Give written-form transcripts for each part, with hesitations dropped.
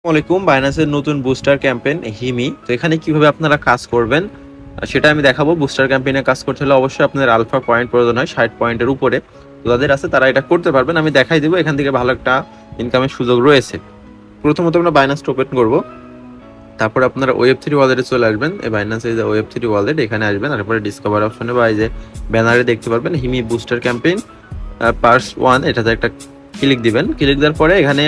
আসসালামাইকুম। বাইন্যান্সের নতুন booster campaign হিমি। তো এখানে কিভাবে আপনারা কাজ করবেন সেটা আমি দেখাবো। বুস্টার ক্যাম্পেইনে কাজ করতে হলে অবশ্যই আপনাদের আলফা পয়েন্ট প্রয়োজন হয় 60 পয়েন্টের উপরে। তো যাদের আছে তারা এটা করতে পারবেন। আমি দেখাই দিব, এখান থেকে ভালো একটা ইনকামের সুযোগ রয়েছে। প্রথমত আমরা বাইন্যান্স ওপেন করব, তারপর আপনারা ওয়েব3 ওয়ালেটে চলে আসবেন। এই বাইন্যান্স এই যে ওয়েব3 ওয়ালেট, এখানে আসবেন। তারপরে ডিসকভার অপশনে বা এই যে ব্যানারে দেখতে পারবেন হিমি বুস্টার ক্যাম্পেইন পার্স 1, এটাতে একটা ক্লিক দিবেন। ক্লিক দেওয়ার পরে এখানে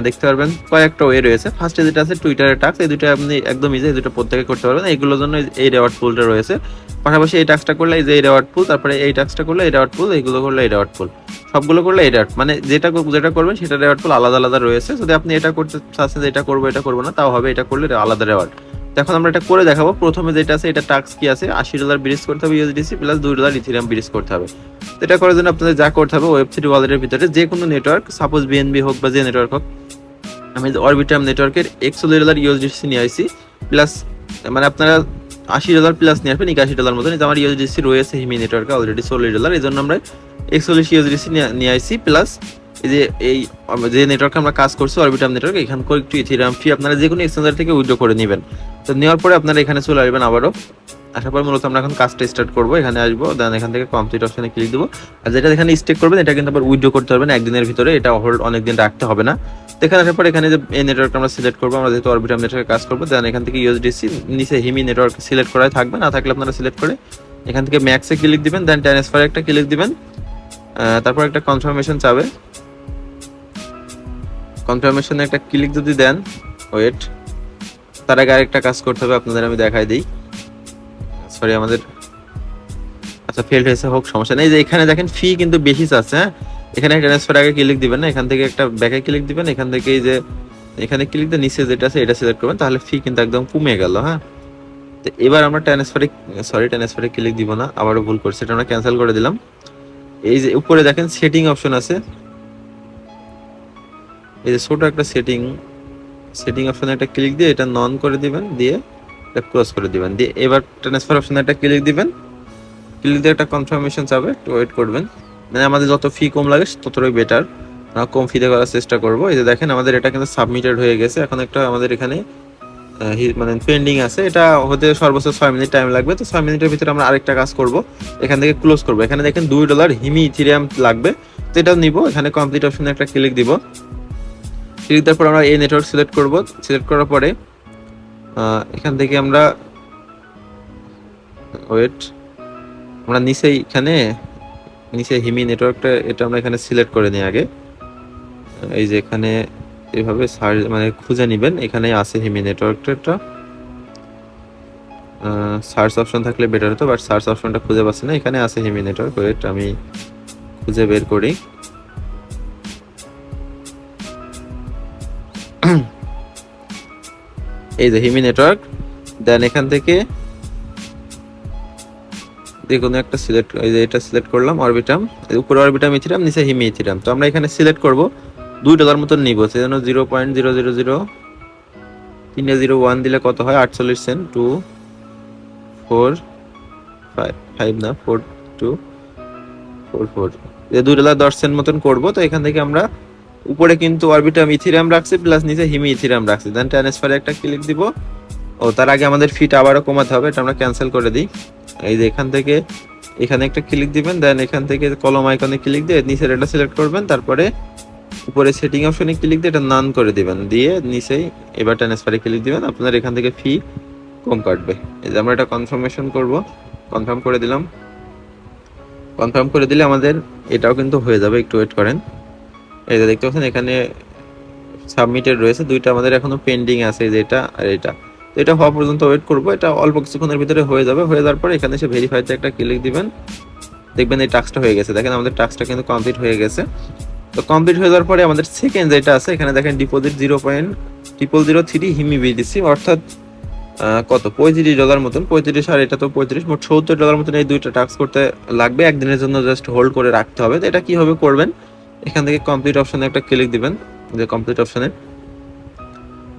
দেখতে পারবেন কয়েকটা ওয়ে রয়েছে। ফার্স্টে যেটা আছে টুইটারের টাস্ক, এই দুটো আপনি একদম ইজি, এই দুটো প্রত্যেকে করতে পারবেন। এইগুলোর জন্য এই রেওয়ার্ড পুলটা রয়েছে। পাশাপাশি এই টাস্কটা করলে এই যে এই রেওয়ার্ড পুল, তারপরে এই টাস্কটা করলে এই রেওয়ার্ড পুল, এইগুলো করলে এই রেওয়ার্ড পুল, সবগুলো করলে এই রেওয়ার্ড, মানে যেটা যেটা করবেন সেটা রেওয়ার্ড পুল আলাদা আলাদা রয়েছে। যদি আপনি এটা করতে চাচ্ছেন যে এটা করবো এটা করবো না, তাও হবে, এটা করলে আলাদা রেওয়ার্ড। এখন আমরা এটা করে দেখাবো। প্রথমে যেটা আছে এটা টাস্ক কি আছে, $80 ব্রিজ করতে হবে ইউএসডিসি প্লাস $2 ইথিরিয়াম ব্রিজ করতে হবে। তো এটা করার জন্য আপনাদের যা করতে হবে, ওয়েব3 ওয়ালেটের ভিতরে যে কোনো নেটওয়ার্ক, সাপোজ বিএনবি হোক বা যে নেটওয়ার্ক হোক, আমি অরবিটাম নেটওয়ার্কের $100 ইউএসডিসি নিয়ে আসছি প্লাস, মানে আপনারা $80 প্লাস নিয়ে আসবেন, $81 মতন। আমার ইউএসডিসি রয়েছে হিমি নেটওয়ার্কে অলরেডি $40, এই জন্য আমরা 41 ইউএসডিসি নিয়ে আসছি প্লাস এই যে যে নেটওয়ার্কে আমরা কাজ করছি অরবিটাম নেটওয়ার্ক, এখান করে একটু ইথিরিয়াম ফি আপনারা যে কোনো এক্সচেঞ্জার থেকে উইথড্র করে নেবেন। তো নেওয়ার পরে আপনারা এখানে চলে আসবেন আবারও। আসার পর মূলত আমরা এখন কাজটা স্টার্ট করবো। এখানে আসবো, দেন এখান থেকে কমপ্লিট অপশনে ক্লিক দেবো। আর যেটা এখানে স্টেক করবেন এটা কিন্তু আবার উইথড্র করতে পারবেন একদিনের ভিতরে, এটা হোল্ড অনেকদিন রাখতে হবে না। তো এখানে আসার পর এখানে যে এই নেটওয়ার্কটা আমরা সিলেক্ট করবো, আমরা যেহেতু অরবিটাম নেটওয়ার্কে কাজ করবো, দেন এখান থেকে ইউএসডিসি নিচে হিমি নেটওয়ার্ক সিলেক্ট করাই থাকবে, না থাকলে আপনারা সিলেক্ট করে এখান থেকে ম্যাক্সে ক্লিক দিবেন, দেন ট্রান্সফারে একটা ক্লিক দিবেন। তারপর একটা কনফার্মেশন চাবে, কনফার্মেশনে একটা ক্লিক যদি দেন, ওয়েট, তার আগে আরেকটা কাজ করতে হবে আপনাদের, আমি দেখাই দিই। সরি আমাদের, আচ্ছা ফেল্ড হয়েছে, হোক সমস্যা নেই। যে এখানে দেখেন ফি কিন্তু বেশি আছে, হ্যাঁ। এখানে ট্রান্সফার আগে ক্লিক দিবেন না, এখান থেকে একটা ব্যাকে ক্লিক দিবেন, এখান থেকে এই যে এখানে ক্লিক দিয়ে নিচে যেটা আছে এটা সিলেক্ট করবেন, তাহলে ফি কিন্তু একদম কমে গেল, হ্যাঁ। তো এবার আমরা ট্রান্সফারে ক্লিক দিব না, আবারও ভুল করছি, এটা আমরা ক্যান্সেল করে দিলাম। এই যে উপরে দেখেন সেটিং অপশন আছে, এই যে ছোট একটা সেটিং অপশনে একটা ক্লিক দিয়ে এটা নন করে দিবেন, দিয়ে এটা ক্লোজ করে দিবেন, দিয়ে এবার ট্রান্সফার অপশনে একটা ক্লিক দিবেন। ক্লিক দিয়ে একটা কনফার্মেশন চাবে, একটু ওয়েট করবেন। মানে আমাদের যত ফি কম লাগে ততটাই বেটার, কম ফিতে করার চেষ্টা করবো। এই যে দেখেন আমাদের এটা কিন্তু সাবমিটেড হয়ে গেছে। এখন একটা আমাদের এখানে মানে পেন্ডিং আছে, এটা হতে সর্বোচ্চ 6 মিনিট টাইম লাগবে। তো 6 মিনিটের ভিতরে আমরা আরেকটা কাজ করব, এখান থেকে ক্লোজ করবো। এখানে দেখেন $2 হিমি ইথিরিয়াম লাগবে, তো এটাও নিব। এখানে কমপ্লিট অপশনে একটা ক্লিক দিব। ক্লিক দেওয়ার পর আমরা এই নেটওয়ার্ক সিলেক্ট করব। সিলেক্ট করার পরে এখান থেকে আমরা ওয়েট, আমরা এখানে নিচে হিমি নেটওয়ার্কটা এটা আমরা এখানে সিলেক্ট করে নিই আগে। এই যে এখানে এইভাবে সার্চ মানে খুঁজে নেবেন, এখানে আছে হিমি নেটওয়ার্কটা। সার্চ অপশন থাকলে বেটার হতো, বাট সার্চ অপশনটা খুঁজে পাচ্ছি না। এখানে আছে হিমি নেটওয়ার্ক, ওয়েট আমি খুঁজে বের করি। এই যে হিমি নেটওয়ার্ক, দেন এখান থেকে কোনো একটা সিলেক্ট, এই যে এটা সিলেক্ট করলাম অরবিটাম, উপরে অরবিটাম ইথিরাম, নিচে হিমি ইথিরাম। তো আমরা এখানে সিলেক্ট করব, $2 মতন নিব, সেজন্য 0.000 দিলে কত হয়, 48 সেন্ট, 2 4 5 না 4 2 4 4, $2.10 মতন করব। তো এখান থেকে আমরা উপরে কিন্তু অরবিটাম ইথিরাম রাখছি প্লাস নিচে হিমি ইথিরাম রাখছি, দেন ট্রান্সফারে একটা ক্লিক দিব। ও তার আগে আমাদের ফিটা আবারও কমাতে হবে, এটা আমরা ক্যান্সেল করে দিই। এই যে এখান থেকে এখানে একটা ক্লিক দিবেন, দেন এখান থেকে কলম আইকনে ক্লিক দিয়ে নিচের এটা সিলেক্ট করবেন, তারপরে উপরে সেটিং অপশনে ক্লিক দিয়ে এটা নান করে দিবেন, দিয়ে নিচেই এবার ট্রান্সফারে ক্লিক দিবেন। আপনার এখান থেকে ফি কম কাটবে। এই যে আমরা এটা কনফার্মেশন করব, কনফার্ম করে দিলাম। কনফার্ম করে দিলে আমাদের এটাও কিন্তু হয়ে যাবে, একটু ওয়েট করেন। এই যে দেখতে পাচ্ছেন এখানে সাবমিটেড রয়েছে, দুইটা আমাদের এখনো পেন্ডিং আছে, এই যে এটা আর এটা। তো এটা হওয়া পর্যন্ত ওয়েট করবো, এটা অল্প কিছুক্ষণের ভিতরে হয়ে যাবে। হয়ে যাওয়ার পরে এখানে এসে ভেরিফাইতে একটা ক্লিক দিবেন, দেখবেন এই টাস্কটা হয়ে গেছে। দেখেন আমাদের টাস্কটা কিন্তু কমপ্লিট হয়ে গেছে। তো কমপ্লিট হয়ে যাওয়ার পরে আমাদের সেকেন্ড যেটা আছে, এখানে দেখেন ডিপোজিট 0.003 হিমি বিডিসি, অর্থাৎ কত, $35 মতন, 35 আর এটা তো 35, মোট $70 মতন এই দুইটা টাস্ক করতে লাগবে। একদিনের জন্য জাস্ট হোল্ড করে রাখতে হবে। তো এটা কিভাবে করবেন, এখান থেকে কমপ্লিট অপশনে একটা ক্লিক দিবেন, যে কমপ্লিট অপশনে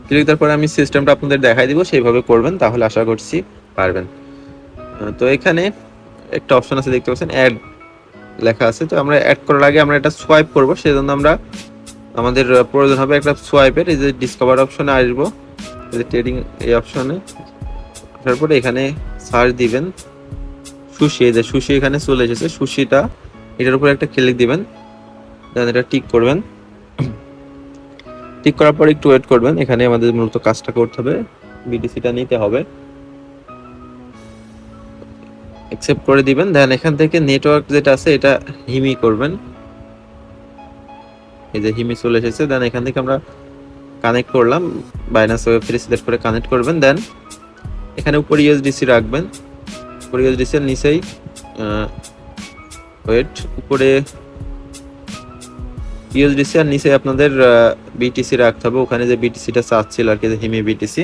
ক্লিক দেওয়ার পরে আমি সিস্টেমটা আপনাদের দেখাই দিব, সেইভাবে করবেন, তাহলে আশা করছি পারবেন। তো এখানে একটা অপশন আছে দেখতে পাচ্ছেন, অ্যাড লেখা আছে। তো আমরা অ্যাড করার আগে আমরা এটা সোয়াইপ করব, সেজন্য আমরা আমাদের প্রয়োজন হবে একটা সোয়াইপের। এই যে ডিসকভার অপশনে আসবো, এই যে ট্রেডিং এই অপশনে আসার পরে এখানে সার্চ দিবেন সুশি। এই যে সুশি এখানে চলে এসেছে, সুশিটা এটার উপরে একটা ক্লিক দিবেন, দেন এটা টিক করবেন। টিক করার পর একটু ওয়েট করবেন। এখানে আমাদের মূলত কাজটা করতে হবে, বিটিসিটা নিতে হবে, অ্যাকসেপ্ট করে দিবেন। দেন এখান থেকে নেটওয়ার্ক যেটা আছে এটা হিমি করবেন। এই যে হিমি চলে এসেছে। দেন এখান থেকে আমরা কানেক্ট করলাম, বাইন্যান্স ওয়েব 3 সিলেক্ট করে কানেক্ট করবেন। দেন এখানে উপরে ইউএসডিসি রাখবেন, উপরে ইউএসডিসি এর নিচেই ওয়েট, উপরে ইউএসডিসি আর নিচে আপনাদের বিটিসি রাখতে হবে। ওখানে যে বিটিসিটা চাচ্ছিল আর কি, যে হিমি বিটিসি,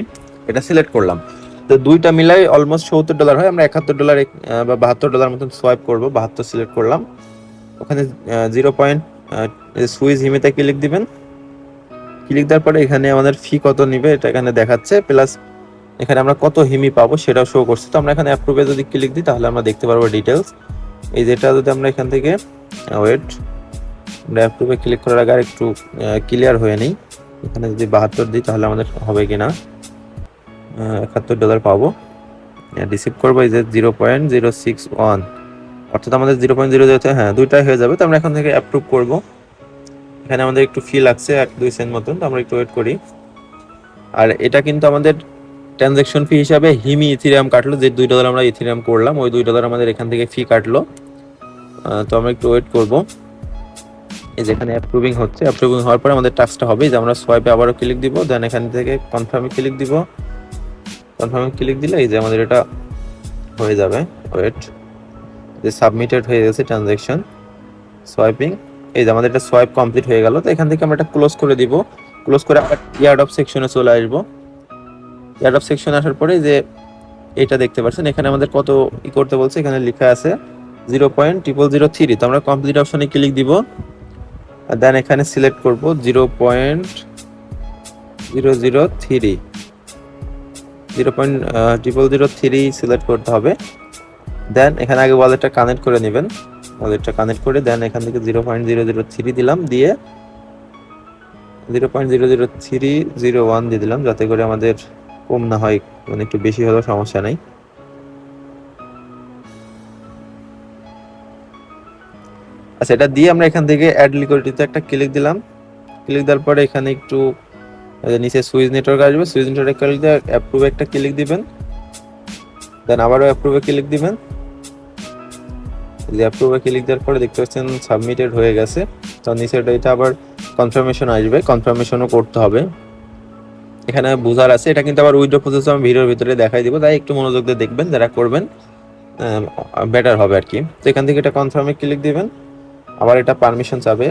এটা সিলেক্ট করলাম। তো দুইটা মিলাই অলমোস্ট $70 হয়। আমরা $71 বা $72 মতন সোয়াইপ করব। 72 সিলেক্ট করলাম। ওখানে 0 পয়েন্ট সুইচ হিমিতে ক্লিক দিবেন। ক্লিক দেওয়ার পরে এখানে আমাদের ফি কত নিবে এটা এখানে দেখাচ্ছে, প্লাস এখানে আমরা কত হিমি পাবো সেটাও শো করছে। তো আমরা এখানে অ্যাপ্রুভে যদি ক্লিক দিই তাহলে আমরা দেখতে পারবো ডিটেলস। এই যেটা যদি আমরা এখান থেকে ওয়েট, আমরা অ্যাপ্রুভে ক্লিক করার আগে একটু ক্লিয়ার হয়ে নিই। এখানে যদি 72 দিই তাহলে আমাদের হবে কিনা, $71 পাবো। রিসিভ করবো এই যে 0.061, অর্থাৎ আমাদের 0.00, হ্যাঁ দুইটাই হয়ে যাবে। তো আমরা এখন থেকে অ্যাপ্রুভ করবো। এখানে আমাদের একটু ফি লাগছে 1-2 সেন্ট মতন, তো আমরা একটু ওয়েট করি। আর এটা কিন্তু আমাদের ট্রানজ্যাকশন ফি হিসাবে হিমি ইথিরিয়াম কাটলো, যে $2 আমরা ইথিরিয়াম করলাম, ওই $2 আমাদের এখান থেকে ফি কাটলো। তো আমরা একটু ওয়েট করব। এই যে এখানে অ্যাপ্রুভিং হচ্ছে, অ্যাপ্রুভিং হওয়ার পরে আমাদের টাস্কটা হবে যে আমরা সোয়াইপে আবারও ক্লিক দিব, দেন এখান থেকে কনফার্মে ক্লিক দিব। কনফার্মে ক্লিক দিলে এই যে আমাদের এটা হয়ে যাবে। ওয়েট, যে সাবমিটেড হয়ে গেছে ট্রানজ্যাকশন সোয়াইপিং। এই যে আমাদের এটা সোয়াইপ কমপ্লিট হয়ে গেল। তো এখান থেকে আমরা এটা ক্লোজ করে দিব। ক্লোজ করে আবার ইয়ার্ড অফ সেকশনে চলে আসবো। ইয়ার্ড অফ সেকশনে আসার পরে যে এটা দেখতে পাচ্ছেন, এখানে আমাদের কত করতে বলছে, এখানে লেখা আছে 0.0003। তো আমরা কমপ্লিট অপশনে ক্লিক দিব, আর দেন এখানে সিলেক্ট করব 0.003, 0.003 সিলেক্ট করতে হবে। দেন এখানে আগে ওয়ালেটটা কানেক্ট করে নেবেন, ওয়ালেটটা কানেক্ট করে দেন এখান থেকে 0.003 দিলাম, দিয়ে 0.00301 দিয়ে দিলাম, যাতে করে আমাদের কম না হয়, মানে একটু বেশি হলেও সমস্যা নাই। আচ্ছা, এটা দিয়ে আমরা এখান থেকে অ্যাড লিকুইডিটিতে একটা ক্লিক দিলাম। ক্লিক দেওয়ার পরে এখানে একটু নিচে সুইচ নেটওয়ার্ক আসবে, সুইচ নেটওয়ার্ক ক্লিক দিয়ে অ্যাপ্রুভে একটা ক্লিক দিবেন, দেন আবারও অ্যাপ্রুভে ক্লিক দিবেন। অ্যাপ্রুভে ক্লিক দেওয়ার পরে দেখতে পাচ্ছেন সাবমিটেড হয়ে গেছে। তো নিচে এটা আবার কনফার্মেশন আসবে, কনফার্মেশনও করতে হবে। এখানে বুঝার আছে, এটা কিন্তু আবার উইথড্র প্রসেস আমি ভিডিওর ভিতরে দেখাই দিব, তাই একটু মনোযোগ দিয়ে দেখবেন, যারা করবেন বেটার হবে আর কি। তো এখান থেকে এটা কনফার্মে ক্লিক দিবেন, আবার এটা পারমিশন চাবে।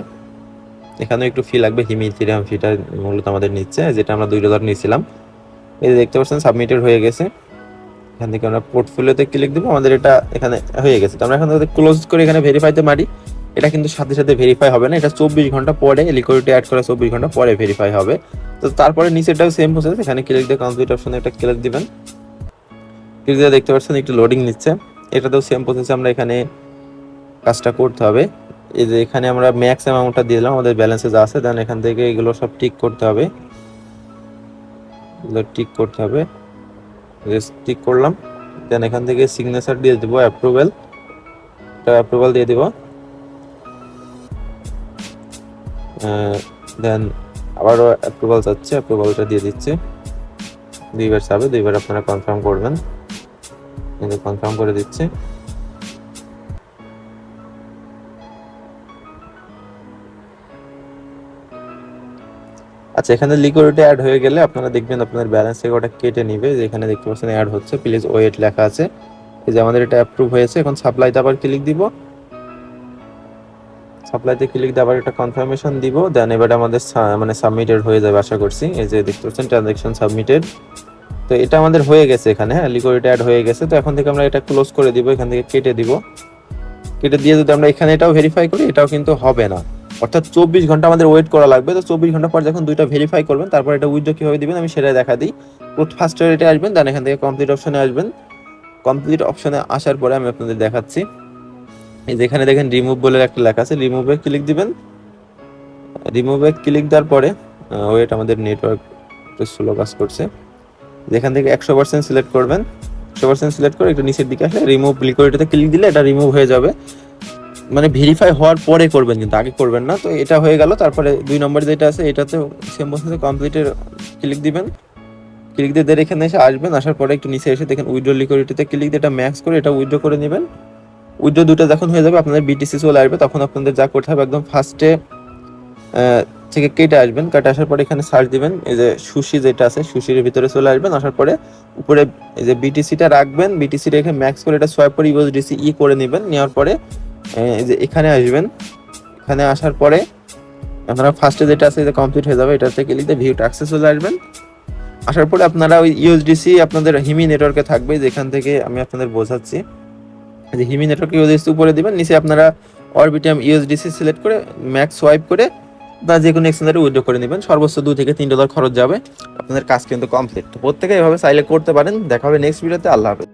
এখানেও একটু ফি লাগবে, হিমি ইথিরিয়াম ফিটা মূলত আমাদের নিচ্ছে, যেটা আমরা $2 নিয়েছিলাম। এই যে দেখতে পাচ্ছেন সাবমিটেড হয়ে গেছে। এখান থেকে আমরা পোর্টফোলিওতে ক্লিক দিব, আমাদের এটা এখানে হয়ে গেছে। তো আমরা এখান থেকে ক্লোজ করে এখানে ভেরিফাইতে মারি। এটা কিন্তু সাথে সাথে ভেরিফাই হবে না, এটা 24 ঘন্টা পরে, লিকুইডিটি অ্যাড করা 24 ঘন্টা পরে ভেরিফাই হবে। তো তারপরে নিচেটাও সেম প্রসেস, এখানে ক্লিক দিয়ে কমপ্লিট অপশনে একটা ক্লিক দিবেন। ক্লিক দিয়ে দেখতে পাচ্ছেন একটু লোডিং নিচ্ছে, এটাতেও সেম প্রসেসে আমরা এখানে কাজটা করতে হবে। এই যে এখানে আমরা ম্যাক্স অ্যামাউন্টটা দিয়ে দিলাম, আমাদের ব্যালেন্সে যা আছে, দেন এখান থেকে এগুলো সব টিক করতে হবে, এগুলো টিক করতে হবে। টিক করলাম, দেন এখান থেকে সিগনেচার দিয়ে দেবো, অ্যাপ্রুভাল, এটা অ্যাপ্রুভাল দিয়ে দিব। দেন আবারও অ্যাপ্রুভাল চাচ্ছে, অ্যাপ্রুভালটা দিয়ে দিচ্ছে। 2বার চাবে, 2বার আপনারা কনফার্ম করবেন, কনফার্ম করে দিচ্ছে। আচ্ছা, এখানে লিকুইডিটি অ্যাড হয়ে গেলে আপনারা দেখবেন আপনাদের ব্যালেন্স থেকে ওটা কেটে নিবে। যেখানে দেখতে পাচ্ছেন অ্যাড হচ্ছে, প্লিজ ওয়েট লেখা আছে। এই যে আমাদের এটা অ্যাপ্রুভ হয়েছে। এখন সাপ্লাইতে আবার ক্লিক দিব, সাপ্লাইতে ক্লিক দিয়ে আবার একটা কনফার্মেশন দিব, দেন এবার আমাদের মানে সাবমিটেড হয়ে যাবে আশা করছি। এই যে দেখতে পাচ্ছেন ট্রানজ্যাকশন সাবমিটেড। তো এটা আমাদের হয়ে গেছে এখানে, হ্যাঁ লিকুইডিটি অ্যাড হয়ে গেছে। তো এখন থেকে আমরা এটা ক্লোজ করে দিব, এখান থেকে কেটে দিব। কেটে দিয়ে যদি আমরা এখানে এটাও ভেরিফাই করি, এটাও কিন্তু হবে না, অর্থাৎ 24 ঘন্টা আমাদের ওয়েট করা লাগবে। তো 24 ঘন্টা পর যখন দুইটা ভেরিফাই করবেন, তারপর এটা উইথড্র কিভাবে দিবেন আমি সেটাই দেখা দিই। ফার্স্ট রেটে আসবেন, দেন এখান থেকে কমপ্লিট অপশনে আসবেন। কমপ্লিট অপশনে আসার পরে আমি আপনাদের দেখাচ্ছি। এই যেখানে দেখেন রিমুভ বলে একটা লেখা আছে, রিমুভে ক্লিক দিবেন। রিমুভে ক্লিক দেওয়ার পরে ওয়েট, আমাদের নেটওয়ার্ক স্লো কাজ করছে। যেখান থেকে 100% সিলেক্ট করবেন, 100% সিলেক্ট করে একটু নিচের দিকে আসলে রিমুভ লিকুইডিটিতে ক্লিক দিলে এটা রিমুভ হয়ে যাবে। মানে ভেরিফাই হওয়ার পরে করবেন, কিন্তু আগে করবেন না। তো এটা হয়ে গেল। তারপরে 2 নম্বর যেটা আছে এটাতে সেম বসে কমপ্লিটের ক্লিক দিবেন। ক্লিক দিয়ে এখানে এসে আসবেন, আসার পরে একটু নিচে এসে দেখেন উইথড্র লিকুইডিটিতে ক্লিক দিয়ে এটা ম্যাক্স করে এটা উইথড্র করে নেবেন। উইথড্র দুটো যখন হয়ে যাবে আপনাদের বিটিসি চলে আসবে, তখন আপনাদের যা করতে হবে একদম ফার্স্টে থেকে কেটে আসবেন। কেটে আসার পরে এখানে সার্চ দিবেন, এই যে সুশি যেটা আছে সুশির ভিতরে চলে আসবেন। আসার পরে উপরে এই যে বিটিসিটা রাখবেন, বিটিসি রেখে ম্যাক্স করে এটা সোয়াইপ করে ইউএসডিসি করে নেবেন। নেওয়ার পরে এই যে এখানে আসবেন। এখানে আসার পরে আপনারা ফার্স্টে যেটা আছে এটা কমপ্লিট হয়ে যাবে, এটাতে ক্লিক দিয়ে ভিউ ট্যাক্সে চলে আসবেন। আসার পরে আপনারা ওই ইউএসডিসি আপনাদের হিমি নেটওয়ার্কে থাকবে, যেখান থেকে আমি আপনাদের বোঝাচ্ছি যে হিমি নেটওয়ার্ক ইউএসডিসি উপরে দিবেন। নিচে আপনারা অরবিটাম ইউএসডিসি সিলেক্ট করে ম্যাক্স সোয়াইপ করে বা যে কোনো এক্সচেঞ্জারে উইথড্র করে নেবেন। সর্বোচ্চ $2 থেকে $3 খরচ যাবে, আপনাদের কাজ কিন্তু কমপ্লিট। তো প্রত্যেকে এভাবে চাইলে করতে পারেন। দেখা হবে নেক্সট ভিডিওতে। আল্লাহ হাফেজ।